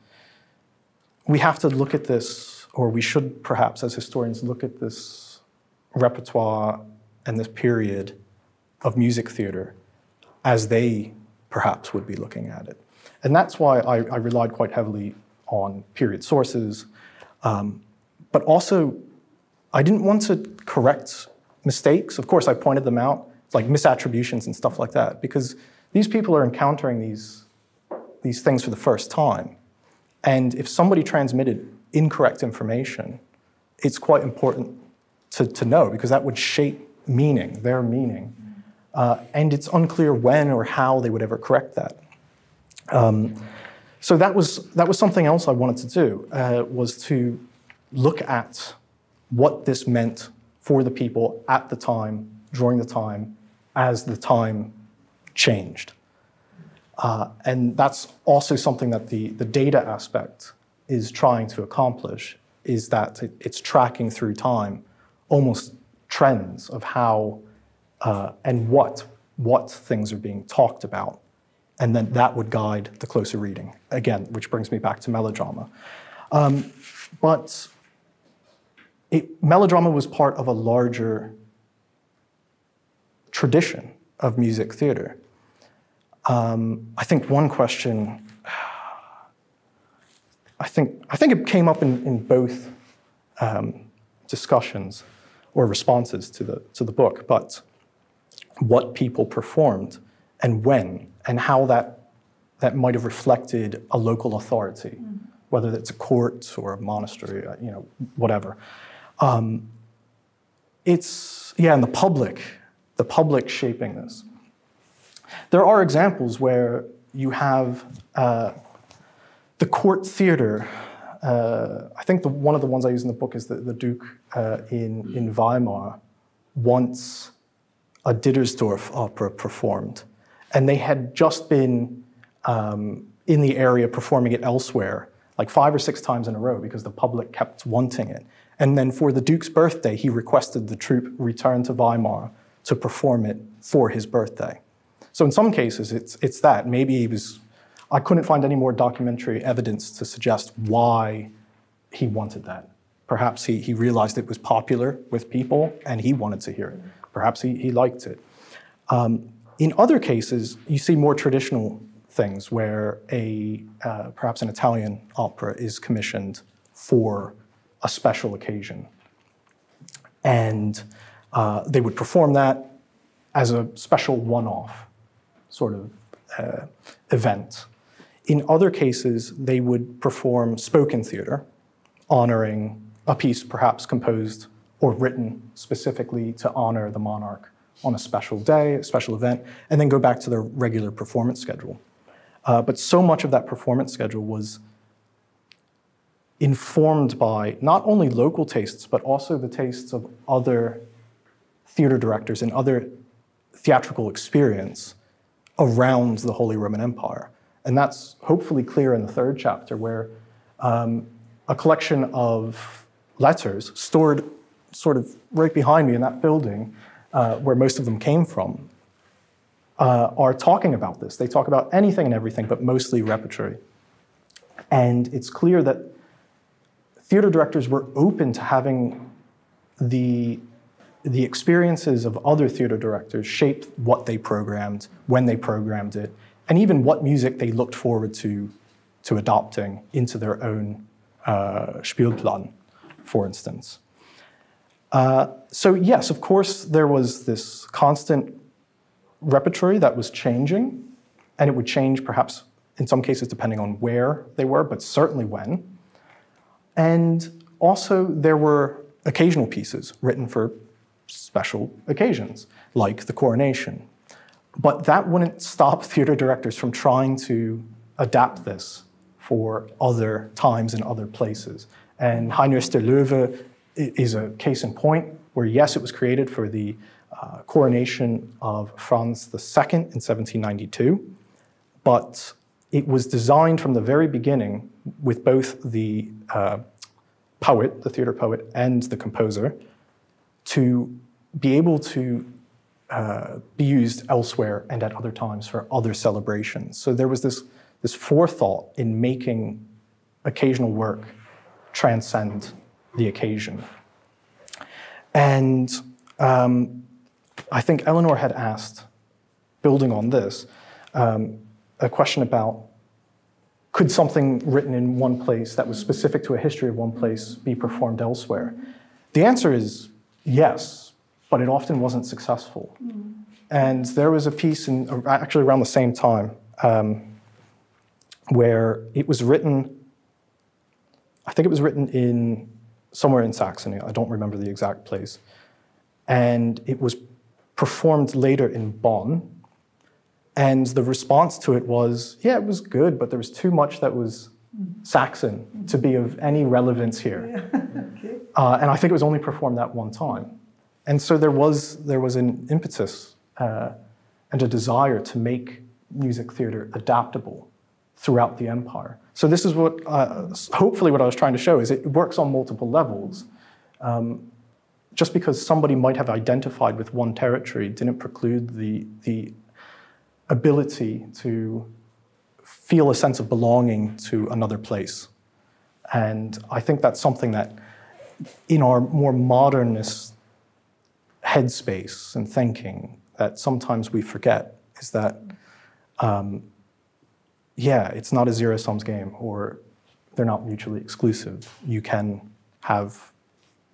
we have to look at this, or we should perhaps as historians look at this repertoire and this period of music theater as they perhaps would be looking at it. And that's why I relied quite heavily on period sources, but also I didn't want to correct mistakes. Of course, I pointed them out, like misattributions and stuff like that, because these people are encountering these things for the first time. And if somebody transmitted incorrect information, it's quite important to know, because that would shape meaning, their meaning. And it's unclear when or how they would ever correct that. So that was something else I wanted to do, was to look at what this meant for the people at the time, during the time, as the time changed. And that's also something that the data aspect is trying to accomplish, is that it's tracking through time almost trends of how and what things are being talked about. And then that would guide the closer reading, again, which brings me back to melodrama. But melodrama was part of a larger tradition of music theater. I think one question, I think it came up in both discussions or responses to the book, but what people performed and when, and how that might have reflected a local authority, whether it's a court or a monastery, whatever. And the public shaping this. There are examples where you have the court theater. I think one of the ones I use in the book is the Duke in Weimar once a Dittersdorf opera performed. And they had just been in the area performing it elsewhere, like 5 or 6 times in a row, because the public kept wanting it. And then for the Duke's birthday, he requested the troupe return to Weimar to perform it for his birthday. So in some cases, it's that. Maybe I couldn't find any more documentary evidence to suggest why he wanted that. Perhaps he realized it was popular with people and he wanted to hear it. Perhaps he liked it. In other cases, you see more traditional things where perhaps an Italian opera is commissioned for a special occasion. And they would perform that as a special one-off sort of event. In other cases, they would perform spoken theater, honoring a piece perhaps composed or written specifically to honor the monarch on a special day, a special event, and then go back to their regular performance schedule. But so much of that performance schedule was informed by not only local tastes, but also the tastes of other theater directors and other theatrical experience around the Holy Roman Empire. And that's hopefully clear in the 3rd chapter, where a collection of letters stored sort of right behind me in that building, where most of them came from, are talking about this. They talk about anything and everything, but mostly repertory. And it's clear that theater directors were open to having the experiences of other theater directors shape what they programmed, when they programmed it, and even what music they looked forward to adopting into their own Spielplan, for instance. So yes, of course, there was this constant repertory that was changing, and it would change perhaps in some cases depending on where they were, but certainly when. And also there were occasional pieces written for special occasions, like the coronation. But that wouldn't stop theater directors from trying to adapt this for other times and other places. And Heinrich der Löwe is a case in point where, yes, it was created for the coronation of Franz II in 1792, but it was designed from the very beginning with both the poet, the theater poet, and the composer to be able to be used elsewhere and at other times for other celebrations. So there was this forethought in making occasional work transcend the occasion. And I think Ellinor had asked, building on this, a question about, could something written in one place that was specific to a history of one place be performed elsewhere? The answer is yes, but it often wasn't successful. And there was a piece actually around the same time where it was written, I think it was written in somewhere in Saxony, I don't remember the exact place, and it was performed later in Bonn, and the response to it was, yeah, it was good, but there was too much that was Saxon to be of any relevance here. Okay. And I think it was only performed that one time. And so there was an impetus and a desire to make music theater adaptable throughout the empire. So this is what, hopefully what I was trying to show is it works on multiple levels. Just because somebody might have identified with one territory didn't preclude the ability to feel a sense of belonging to another place. And I think that's something that in our more modernist headspace and thinking that sometimes we forget is that, yeah, it's not a zero-sum game, or they're not mutually exclusive. You can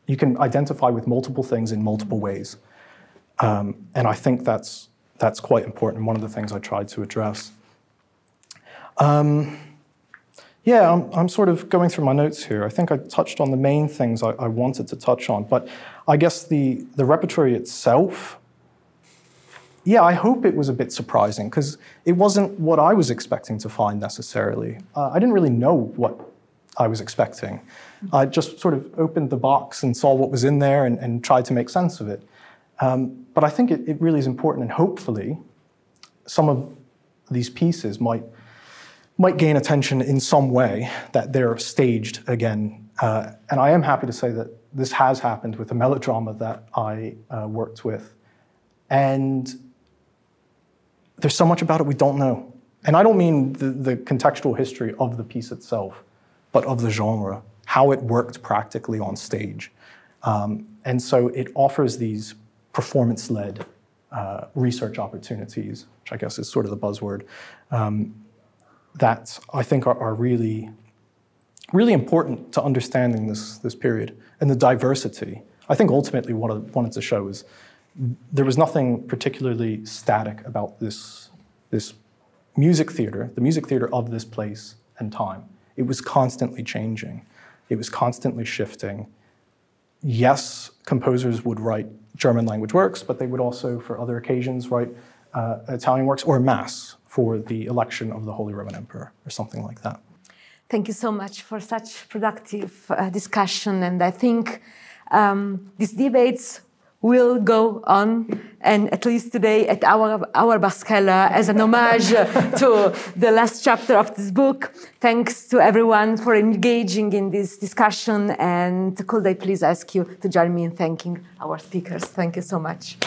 identify with multiple things in multiple ways. And I think that's quite important, and one of the things I tried to address. Yeah, I'm sort of going through my notes here. I think I touched on the main things I wanted to touch on, but I guess the repertory itself, yeah, I hope it was a bit surprising, because it wasn't what I was expecting to find necessarily. I didn't really know what I was expecting. I just sort of opened the box and saw what was in there and tried to make sense of it. But I think it really is important, and hopefully some of these pieces might gain attention in some way, that they're staged again. And I am happy to say that this has happened with a melodrama that I worked with. And there's so much about it we don't know. And I don't mean the contextual history of the piece itself, but of the genre, how it worked practically on stage. And so it offers these performance-led research opportunities, which I guess is sort of the buzzword, that I think are really, really important to understanding this period and the diversity. I think ultimately what I wanted to show is there was nothing particularly static about this music theater, the music theater of this place and time. It was constantly changing. It was constantly shifting. Yes, composers would write German language works, but they would also, for other occasions, write Italian works or Mass for the election of the Holy Roman Emperor or something like that. Thank you so much for such productive discussion. And I think these debates will go on, and at least today at our Baskela as an homage to the last chapter of this book. Thanks to everyone for engaging in this discussion, and could I please ask you to join me in thanking our speakers. Thank you so much.